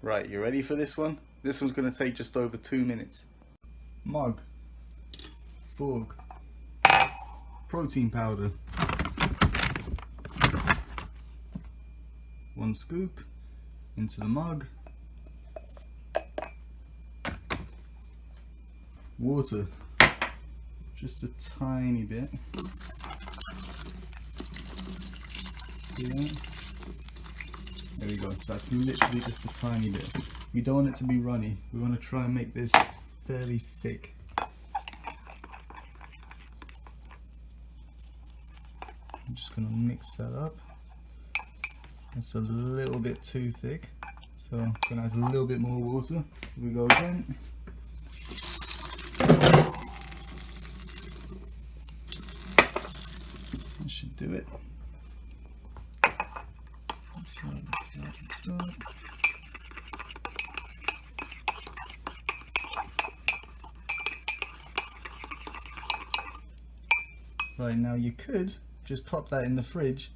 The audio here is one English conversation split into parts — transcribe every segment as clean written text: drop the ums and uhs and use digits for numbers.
Right, you ready for this one? This one's going to take just over 2 minutes. Mug, fork, protein powder, 1 scoop into the mug, water, just a tiny bit. See that? There we go, that's literally just a tiny bit. We don't want it to be runny, we want to try and make this fairly thick. I'm just going to mix that up. It's a little bit too thick, so I'm going to add a little bit more water. Here we go again. That should do it. Right, now you could just pop that in the fridge,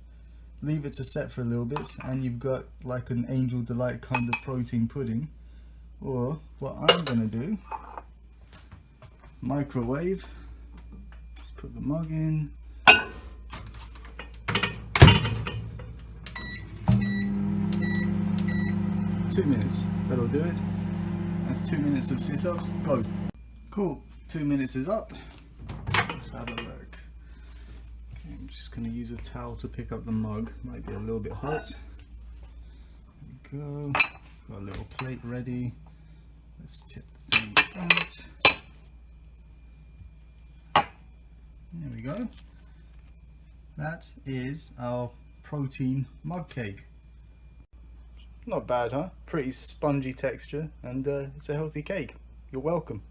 leave it to set for a little bit, and you've got like an Angel Delight kind of protein pudding. Or what I'm gonna do, microwave, just put the mug in, two minutes, that'll do it. That's 2 minutes of sit-ups, go. Cool, 2 minutes is up, let's have a look. Okay, I'm just going to use a towel to pick up the mug, might be a little bit hot. There we go, got a little plate ready, let's tip the thing out. There we go, that is our protein mug cake. Not bad, huh? Pretty spongy texture, and it's a healthy cake. You're welcome.